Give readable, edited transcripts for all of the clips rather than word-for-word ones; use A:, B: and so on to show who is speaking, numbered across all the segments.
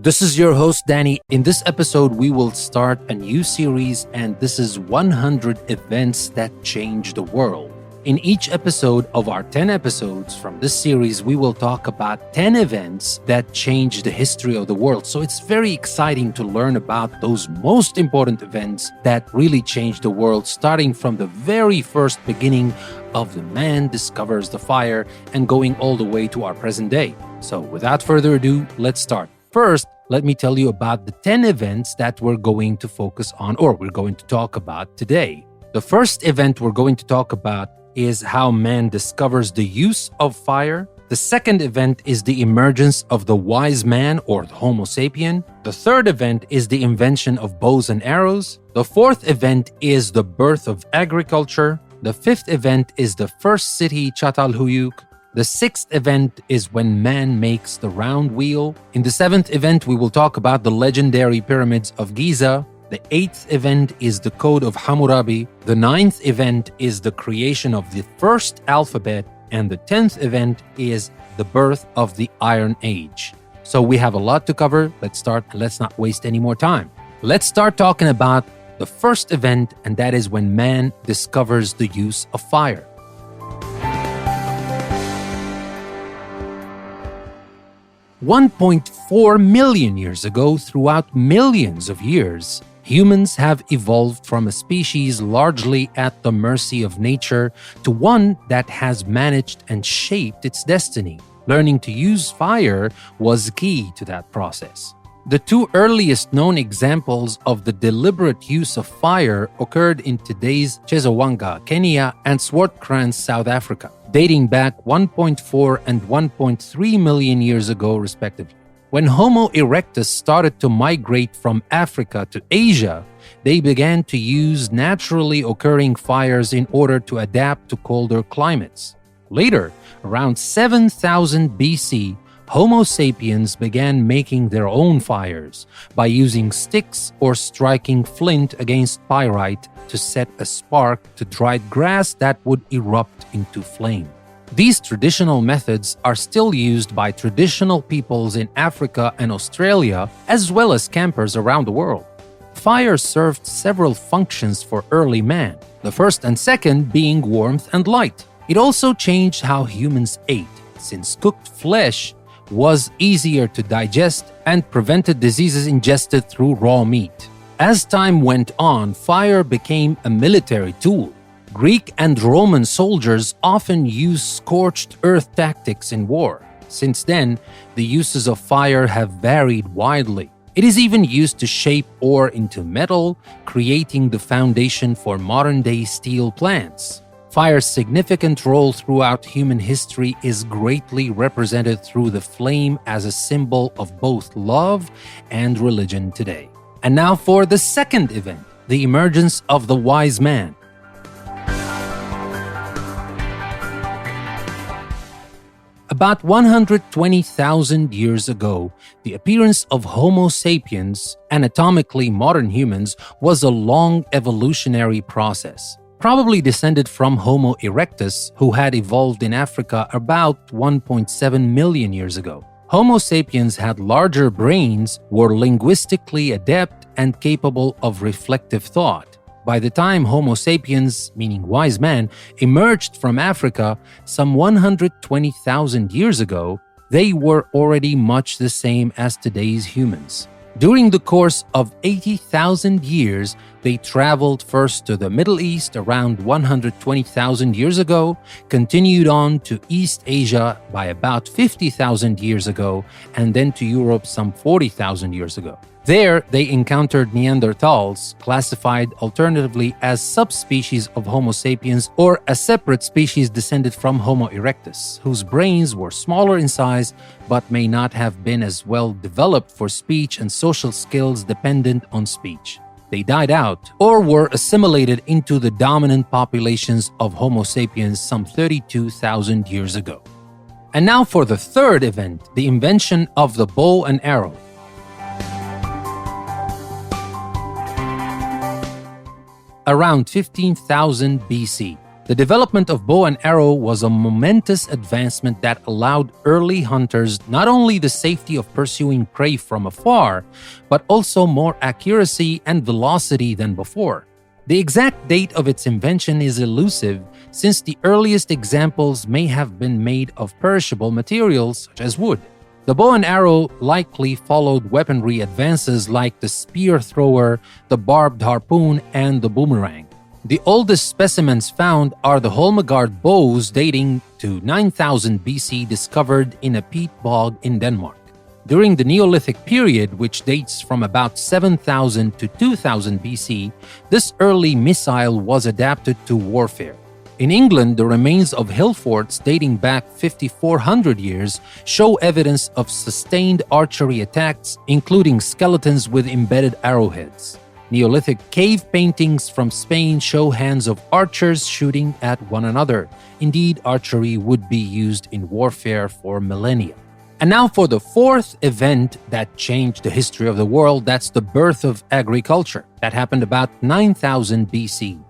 A: This is your host, Danny. In this episode, we will start a new series, and this is 100 Events That Changed the World. In each episode of our 10 episodes from this series, we will talk about 10 events that changed the history of the world. So it's very exciting to learn about those most important events that really changed the world, starting from the very first beginning of the man discovers the fire and going all the way to our present day. So without further ado, let's start. First, let me tell you about the 10 events that we're going to focus on, or we're going to talk about today. The first event we're going to talk about is how man discovers the use of fire. The second event is the emergence of the wise man, or the Homo sapien. The third event is the invention of bows and arrows. The fourth event is the birth of agriculture. The fifth event is the first city, Çatalhöyük. The sixth event is when man makes the round wheel. In the seventh event, we will talk about the legendary pyramids of Giza. The eighth event is the Code of Hammurabi. The ninth event is the creation of the first alphabet. And the 10th event is the birth of the Iron Age. So we have a lot to cover. Let's start and let's not waste any more time. Let's start talking about the first event, and that is when man discovers the use of fire. $1.4 million years ago, throughout millions of years, humans have evolved from a species largely at the mercy of nature to one that has managed and shaped its destiny. Learning to use fire was key to that process. The two earliest known examples of the deliberate use of fire occurred in today's Chezowanga, Kenya, and Swartkrans, South Africa, dating back 1.4 and 1.3 million years ago, respectively. When Homo erectus started to migrate from Africa to Asia, they began to use naturally occurring fires in order to adapt to colder climates. Later, around 7000 BC, Homo sapiens began making their own fires by using sticks or striking flint against pyrite to set a spark to dried grass that would erupt into flame. These traditional methods are still used by traditional peoples in Africa and Australia, as well as campers around the world. Fire served several functions for early man, the first and second being warmth and light. It also changed how humans ate, since cooked flesh was easier to digest and prevented diseases ingested through raw meat. As time went on, fire became a military tool. Greek and Roman soldiers often used scorched earth tactics in war. Since then, the uses of fire have varied widely. It is even used to shape ore into metal, creating the foundation for modern-day steel plants. Fire's significant role throughout human history is greatly represented through the flame as a symbol of both love and religion today. And now for the second event, the emergence of the wise man. About 120,000 years ago, the appearance of Homo sapiens, anatomically modern humans, was a long evolutionary process. Probably descended from Homo erectus, who had evolved in Africa about 1.7 million years ago. Homo sapiens had larger brains, were linguistically adept, and capable of reflective thought. By the time Homo sapiens, meaning wise man, emerged from Africa some 120,000 years ago, they were already much the same as today's humans. During the course of 80,000 years, they traveled first to the Middle East around 120,000 years ago, continued on to East Asia by about 50,000 years ago, and then to Europe some 40,000 years ago. There, they encountered Neanderthals, classified alternatively as subspecies of Homo sapiens or a separate species descended from Homo erectus, whose brains were smaller in size but may not have been as well developed for speech and social skills dependent on speech. They died out or were assimilated into the dominant populations of Homo sapiens some 32,000 years ago. And now for the third event, the invention of the bow and arrow. Around 15,000 BC, The development of bow and arrow was a momentous advancement that allowed early hunters not only the safety of pursuing prey from afar, but also more accuracy and velocity than before. The exact date of its invention is elusive, since the earliest examples may have been made of perishable materials such as wood. The bow and arrow likely followed weaponry advances like the spear thrower, the barbed harpoon, and the boomerang. The oldest specimens found are the Holmegard bows dating to 9000 BC discovered in a peat bog in Denmark. During the Neolithic period, which dates from about 7000 to 2000 BC, this early missile was adapted to warfare. In England, the remains of hill forts dating back 5,400 years show evidence of sustained archery attacks, including skeletons with embedded arrowheads. Neolithic cave paintings from Spain show hands of archers shooting at one another. Indeed, archery would be used in warfare for millennia. And now for the fourth event that changed the history of the world, that's the birth of agriculture. That happened about 9000 BC.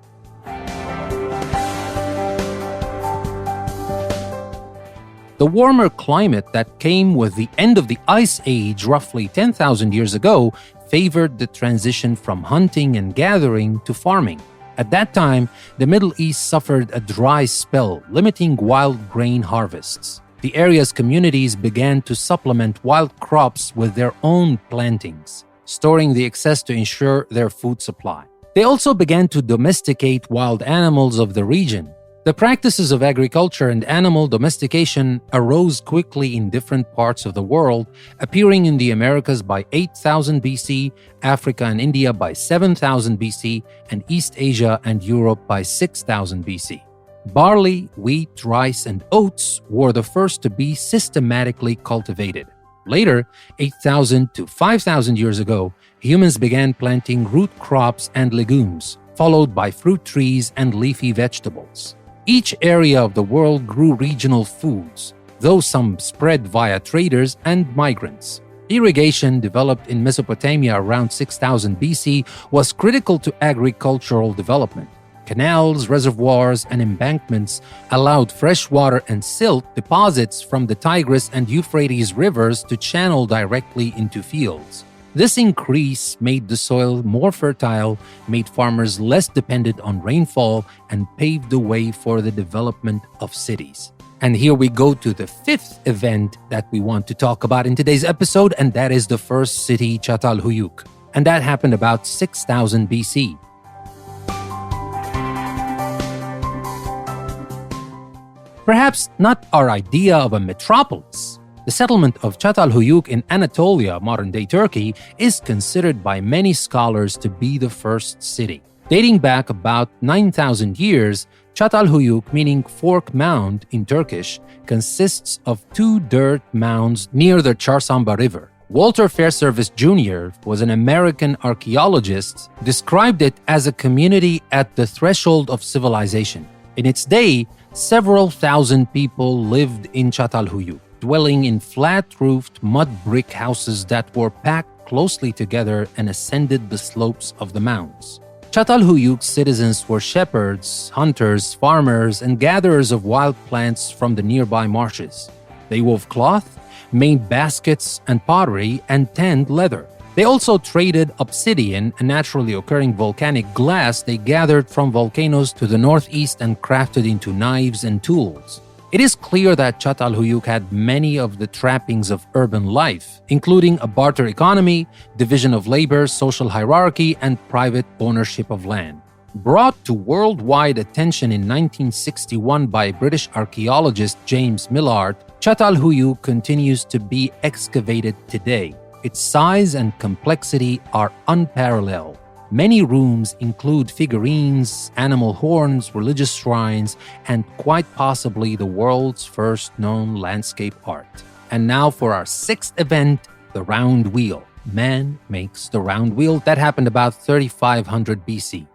A: The warmer climate that came with the end of the Ice Age roughly 10,000 years ago favored the transition from hunting and gathering to farming. At that time, the Middle East suffered a dry spell, limiting wild grain harvests. The area's communities began to supplement wild crops with their own plantings, storing the excess to ensure their food supply. They also began to domesticate wild animals of the region. The practices of agriculture and animal domestication arose quickly in different parts of the world, appearing in the Americas by 8000 BC, Africa and India by 7000 BC, and East Asia and Europe by 6000 BC. Barley, wheat, rice, and oats were the first to be systematically cultivated. Later, 8,000 to 5,000 years ago, humans began planting root crops and legumes, followed by fruit trees and leafy vegetables. Each area of the world grew regional foods, though some spread via traders and migrants. Irrigation, developed in Mesopotamia around 6000 BC, was critical to agricultural development. Canals, reservoirs, and embankments allowed fresh water and silt deposits from the Tigris and Euphrates rivers to channel directly into fields. This increase made the soil more fertile, made farmers less dependent on rainfall, and paved the way for the development of cities. And here we go to the fifth event that we want to talk about in today's episode, and that is the first city, Çatalhöyük. And that happened about 6000 BC. Perhaps not our idea of a metropolis. The settlement of Çatalhöyük in Anatolia, modern-day Turkey, is considered by many scholars to be the first city. Dating back about 9,000 years, Çatalhöyük, meaning fork mound in Turkish, consists of two dirt mounds near the Çarşamba River. Walter Fairservice Jr. was an American archaeologist, described it as a community at the threshold of civilization. In its day, several thousand people lived in Çatalhöyük, dwelling in flat-roofed mud brick houses that were packed closely together and ascended the slopes of the mounds. Çatalhöyük's citizens were shepherds, hunters, farmers, and gatherers of wild plants from the nearby marshes. They wove cloth, made baskets and pottery, and tanned leather. They also traded obsidian, a naturally occurring volcanic glass they gathered from volcanoes to the northeast and crafted into knives and tools. It is clear that Çatalhöyük had many of the trappings of urban life, including a barter economy, division of labor, social hierarchy, and private ownership of land. Brought to worldwide attention in 1961 by British archaeologist James Millard, Çatalhöyük continues to be excavated today. Its size and complexity are unparalleled. Many rooms include figurines, animal horns, religious shrines, and quite possibly the world's first known landscape art. And now for our sixth event, the round wheel. Man makes the round wheel. That happened about 3500 BC.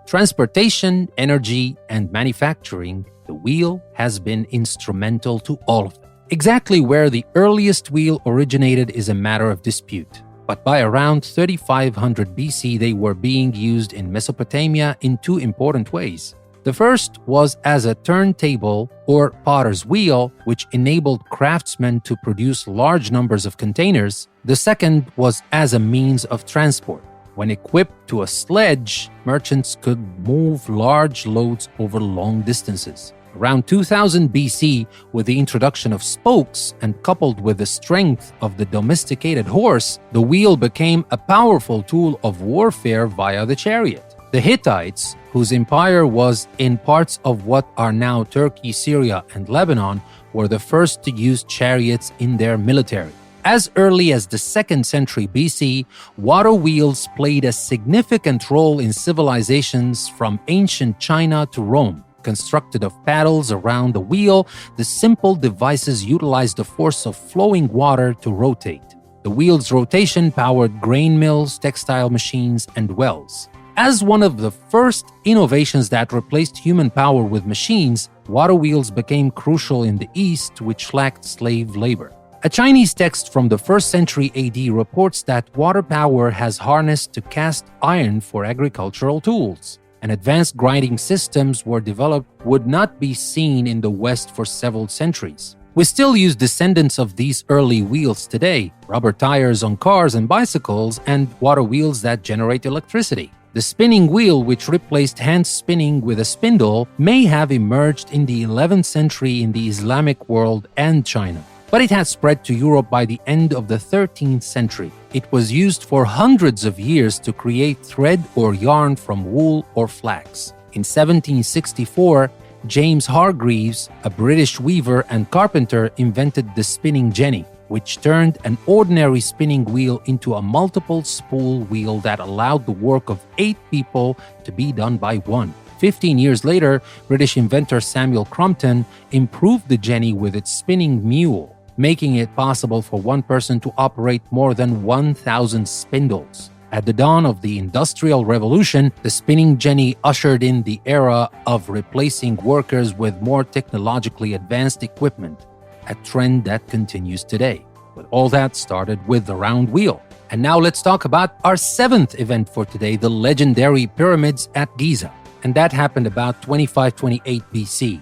A: Transportation, energy, and manufacturing, the wheel has been instrumental to all of them. Exactly where the earliest wheel originated is a matter of dispute. But by around 3500 BC, they were being used in Mesopotamia in two important ways. The first was as a turntable or potter's wheel, which enabled craftsmen to produce large numbers of containers. The second was as a means of transport. When equipped to a sledge, merchants could move large loads over long distances. Around 2000 BC, with the introduction of spokes and coupled with the strength of the domesticated horse, the wheel became a powerful tool of warfare via the chariot. The Hittites, whose empire was in parts of what are now Turkey, Syria, and Lebanon, were the first to use chariots in their military. As early as the 2nd century BC, water wheels played a significant role in civilizations from ancient China to Rome. Constructed of paddles around the wheel, the simple devices utilized the force of flowing water to rotate. The wheel's rotation powered grain mills, textile machines, and wells. As one of the first innovations that replaced human power with machines, water wheels became crucial in the East, which lacked slave labor. A Chinese text from the 1st century AD reports that water power has harnessed to cast iron for agricultural tools. And advanced grinding systems were developed would not be seen in the West for several centuries. We still use descendants of these early wheels today, rubber tires on cars and bicycles, and water wheels that generate electricity. The spinning wheel, which replaced hand spinning with a spindle, may have emerged in the 11th century in the Islamic world and China. But it had spread to Europe by the end of the 13th century. It was used for hundreds of years to create thread or yarn from wool or flax. In 1764, James Hargreaves, a British weaver and carpenter, invented the spinning jenny, which turned an ordinary spinning wheel into a multiple spool wheel that allowed the work of 8 people to be done by one. 15 years later, British inventor Samuel Crompton improved the jenny with its spinning mule, making it possible for one person to operate more than 1,000 spindles. At the dawn of the Industrial Revolution, the spinning jenny ushered in the era of replacing workers with more technologically advanced equipment, a trend that continues today. But all that started with the round wheel. And now let's talk about our 7th event for today, the legendary pyramids at Giza. And that happened about 2528 BC.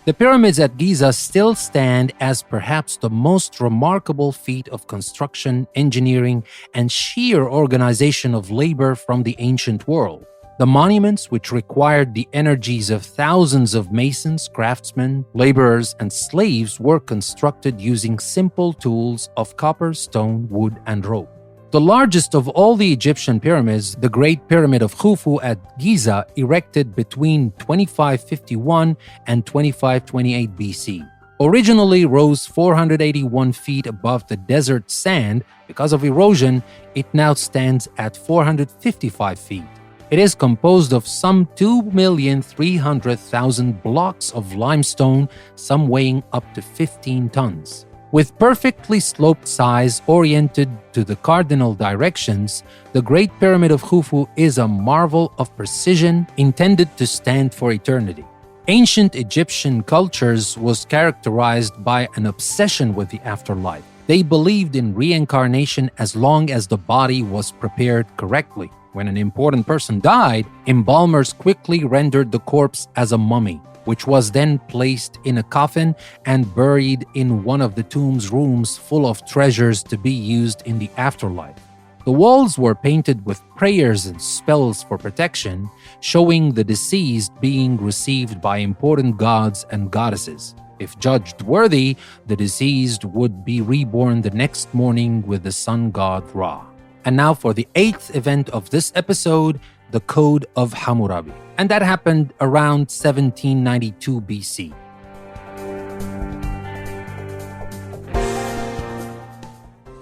A: The pyramids at Giza still stand as perhaps the most remarkable feat of construction, engineering, and sheer organization of labor from the ancient world. The monuments, which required the energies of thousands of masons, craftsmen, laborers, and slaves, were constructed using simple tools of copper, stone, wood, and rope. The largest of all the Egyptian pyramids, the Great Pyramid of Khufu at Giza, erected between 2551 and 2528 BC. Originally rose 481 feet above the desert sand. Because of erosion, it now stands at 455 feet. It is composed of some 2,300,000 blocks of limestone, some weighing up to 15 tons. With perfectly sloped sides oriented to the cardinal directions, the Great Pyramid of Khufu is a marvel of precision intended to stand for eternity. Ancient Egyptian cultures was characterized by an obsession with the afterlife. They believed in reincarnation as long as the body was prepared correctly. When an important person died, embalmers quickly rendered the corpse as a mummy, which was then placed in a coffin and buried in one of the tomb's rooms full of treasures to be used in the afterlife. The walls were painted with prayers and spells for protection, showing the deceased being received by important gods and goddesses. If judged worthy, the deceased would be reborn the next morning with the sun god Ra. And now for the 8th event of this episode, the Code of Hammurabi. And that happened around 1792 BC.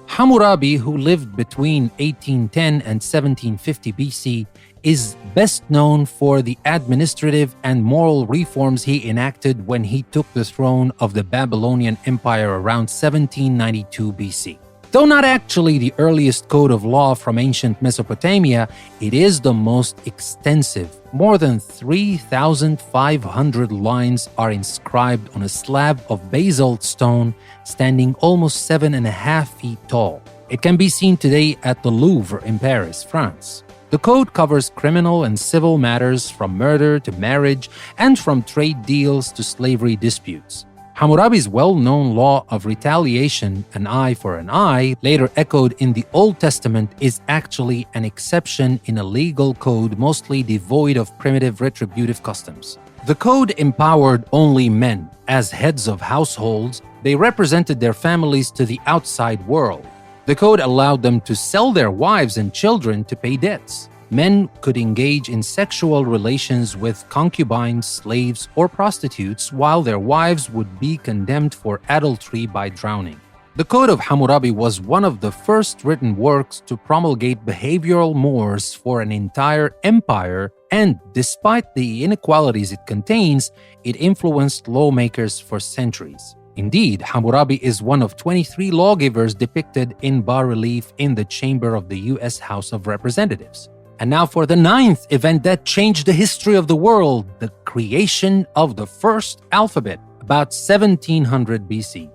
A: Hammurabi, who lived between 1810 and 1750 BC, is best known for the administrative and moral reforms he enacted when he took the throne of the Babylonian Empire around 1792 BC. Though not actually the earliest code of law from ancient Mesopotamia, it is the most extensive, More than 3,500 lines are inscribed on a slab of basalt stone standing almost 7.5 feet tall. It can be seen today at the Louvre in Paris, France. The code covers criminal and civil matters from murder to marriage and from trade deals to slavery disputes. Hammurabi's well-known law of retaliation, an eye for an eye, later echoed in the Old Testament, is actually an exception in a legal code mostly devoid of primitive retributive customs. The code empowered only men. As heads of households, they represented their families to the outside world. The code allowed them to sell their wives and children to pay debts. Men could engage in sexual relations with concubines, slaves, or prostitutes, while their wives would be condemned for adultery by drowning. The Code of Hammurabi was one of the first written works to promulgate behavioral mores for an entire empire, and despite the inequalities it contains, it influenced lawmakers for centuries. Indeed, Hammurabi is one of 23 lawgivers depicted in bas-relief in the chamber of the U.S. House of Representatives. And now for the 9th event that changed the history of the world, the creation of the first alphabet, about 1700 BC.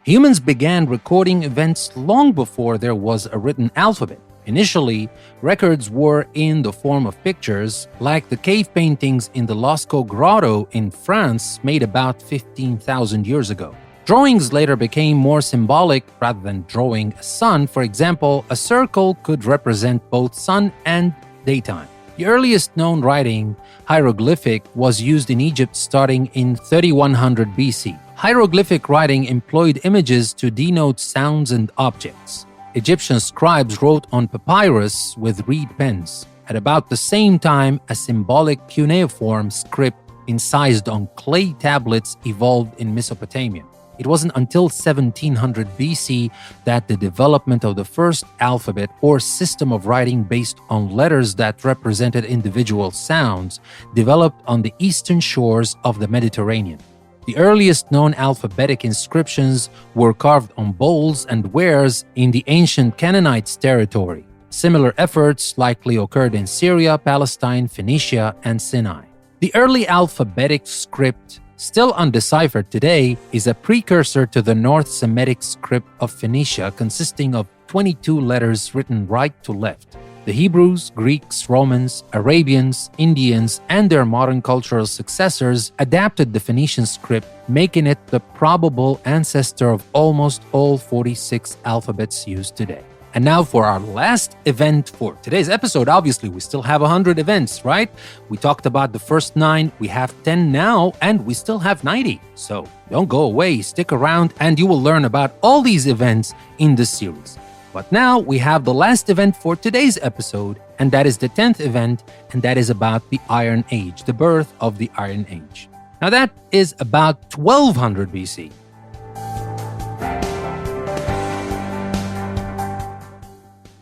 A: Humans began recording events long before there was a written alphabet. Initially, records were in the form of pictures, like the cave paintings in the Lascaux Grotto in France made about 15,000 years ago. Drawings later became more symbolic rather than drawing a sun. For example, a circle could represent both sun and daytime. The earliest known writing, hieroglyphic, was used in Egypt starting in 3100 BC. Hieroglyphic writing employed images to denote sounds and objects. Egyptian scribes wrote on papyrus with reed pens. At about the same time, a symbolic cuneiform script incised on clay tablets evolved in Mesopotamia. It wasn't until 1700 BC that the development of the first alphabet, or system of writing based on letters that represented individual sounds, developed on the eastern shores of the Mediterranean. The earliest known alphabetic inscriptions were carved on bowls and wares in the ancient Canaanites' territory. Similar efforts likely occurred in Syria, Palestine, Phoenicia, and Sinai. The early alphabetic script, still undeciphered today, is a precursor to the North Semitic script of Phoenicia, consisting of 22 letters written right to left. The Hebrews, Greeks, Romans, Arabians, Indians, and their modern cultural successors adapted the Phoenician script, making it the probable ancestor of almost all 46 alphabets used today. And now for our last event for today's episode. Obviously, we still have 100 events, right? We talked about the first 9, we have 10 now, and we still have 90. So don't go away, stick around, and you will learn about all these events in this series. But now we have the last event for today's episode, and that is the 10th event, and that is about the Iron Age, the birth of the Iron Age. Now that is about 1200 BC.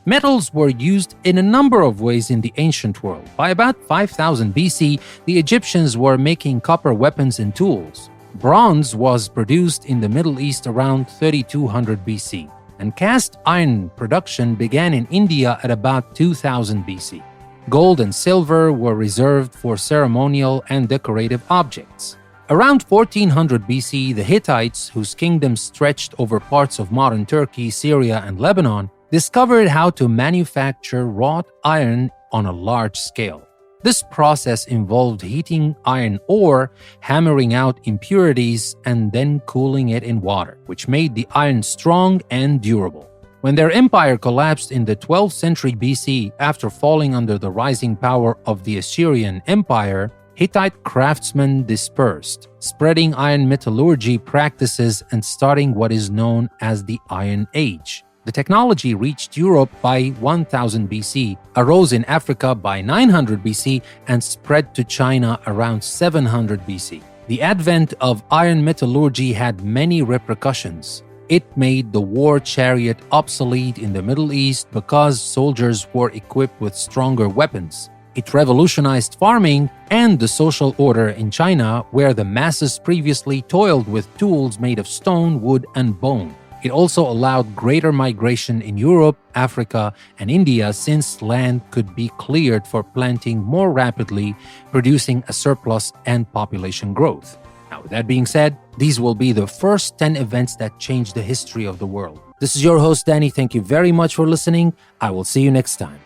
A: Metals were used in a number of ways in the ancient world. By about 5000 BC, the Egyptians were making copper weapons and tools. Bronze was produced in the Middle East around 3200 BC. And cast iron production began in India at about 2000 BC. Gold and silver were reserved for ceremonial and decorative objects. Around 1400 BC, the Hittites, whose kingdom stretched over parts of modern Turkey, Syria, and Lebanon, discovered how to manufacture wrought iron on a large scale. This process involved heating iron ore, hammering out impurities, and then cooling it in water, which made the iron strong and durable. When their empire collapsed in the 12th century BC after falling under the rising power of the Assyrian Empire, Hittite craftsmen dispersed, spreading iron metallurgy practices and starting what is known as the Iron Age. The technology reached Europe by 1000 BC, arose in Africa by 900 BC, and spread to China around 700 BC. The advent of iron metallurgy had many repercussions. It made the war chariot obsolete in the Middle East because soldiers were equipped with stronger weapons. It revolutionized farming and the social order in China, where the masses previously toiled with tools made of stone, wood, and bone. It also allowed greater migration in Europe, Africa, and India since land could be cleared for planting more rapidly, producing a surplus and population growth. Now, with that being said, these will be the first 10 events that changed the history of the world. This is your host, Danny. Thank you very much for listening. I will see you next time.